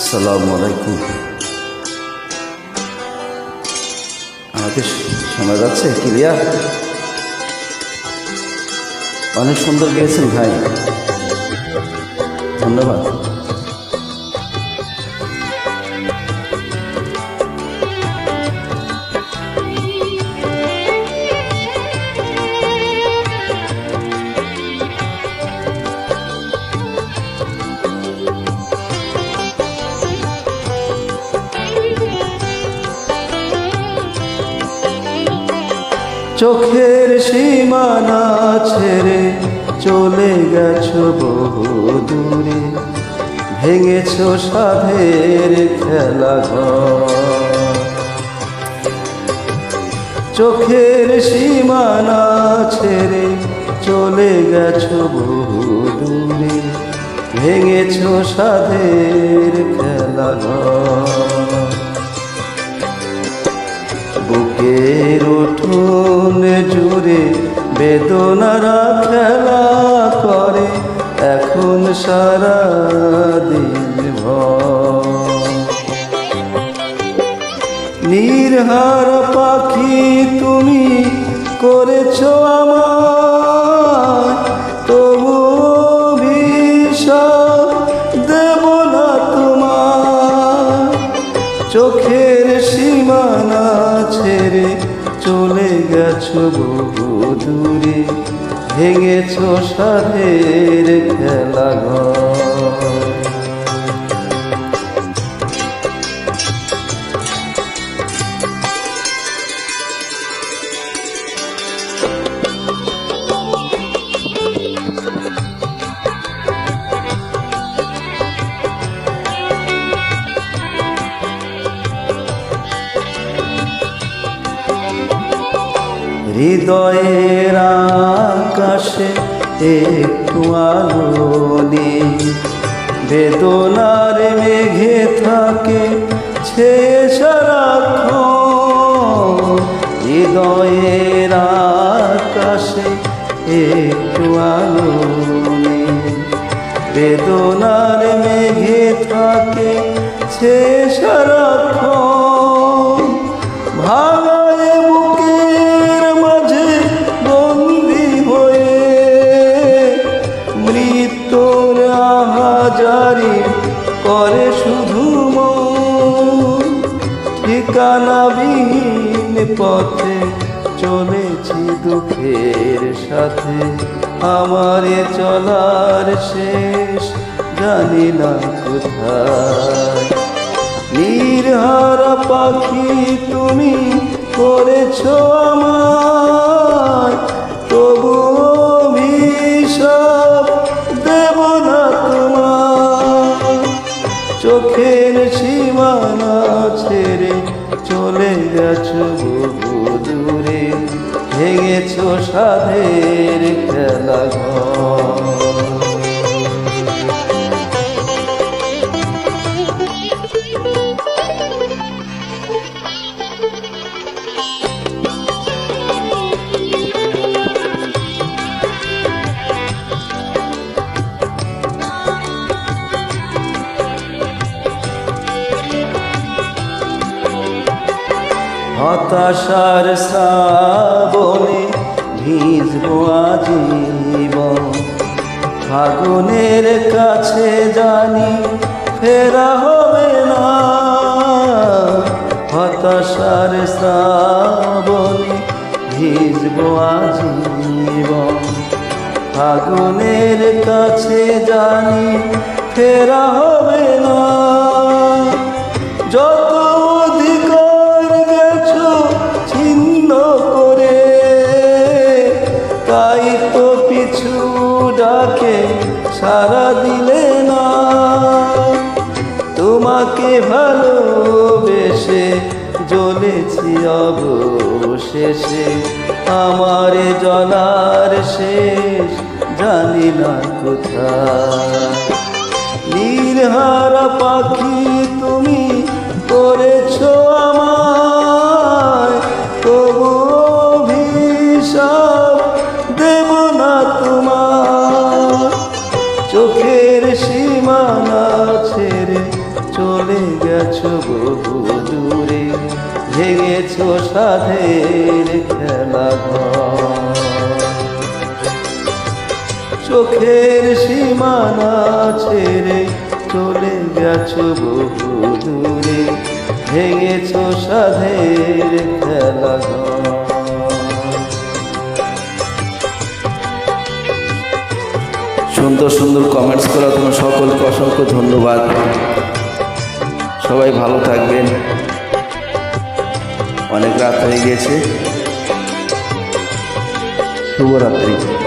আসসালামু আলাইকুম। আমাকে শোনা যাচ্ছে ক্লিয়ার? অনেক সুন্দর গেয়েছেন ভাই, ধন্যবাদ। চোখের সীমানা ছেড়ে চলে গেছো বহু দূরে, ভেঙেছো সাধের খেলা ঘর। চোখের সীমানা ছেড়ে চলে গেছো বহু দূরে, ভেঙেছো সাধের খেলা ঘর। বুকের উঠোন জুড়ে বেদনারা খেলা করে এখন সারা দিন ভর। নির্হার পাখি তুমি করেছো আমায়, তবু অভিশাপ দেব না তোমার। চোখের সীমানা ছেড়ে চলে গেছো বহু দূরে, ভেঙেছো সাধের খেলা ঘর। হৃদয়ের আকাশে একটু আলো নেই, বেদনার মেঘে থাকে ছেয়ে সারাক্ষণ। হৃদয়ের আকাশে একটু আলো নেই, বেদনার মেঘে থাকে ছেয়ে সারাক্ষণ। ভাঙায় বুকের মাঝে বন্দি হয়ে মৃত্যুর আহাজারি করে শুধু মন। ঠিকানাবিহীন পথে চলেছি দুঃখের সাথে, আমার চলার শেষ জানি না কোথায়। নির্হারা পাখি তুমি করেছো আমায়, তবু অভিশাপ দেব না তোমার। চোখের সীমানা ছেড়ে চলে গেছো বহু দূরে, ভেঙেছো সাধের খেলা ঘর। হতাশার শ্রাবণে ভিজবো আজীবন, ফাগুনের কাছে জানি ফেরা হবে না। হতাশার শ্রাবণে ভিজবো আজীবন, ফাগুনের কাছে জানি ফেরা হবে না। যত অধিকার গেছো ছিন্ন করে, তাই তো পিছু ডাকে সারা দিলে না। তোমাকে ভালোবেসে জ্বলেছি অবশেষে, আমার জ্বলার শেষ জানি না কোথায়। নির্হারা পাখি তুমি করেছো আমায়, তবু অভিশাপ দেব না তোমার। চোখের সীমানা ছেড়ে চলে গেছো বহু দূরে, ভেঙেছো সাধের খেলা ঘর। চোখের সীমানা ছেড়ে চলে গেছো বহু দূরে, ভেঙেছো সাধের খেলা ঘর। সুন্দর সুন্দর কমেন্টস করার জন্য সকলকে অসংখ্য ধন্যবাদ। সবাই ভালো থাকবেন। অনেক রাত হয়ে গেছে। শুভরাত্রি।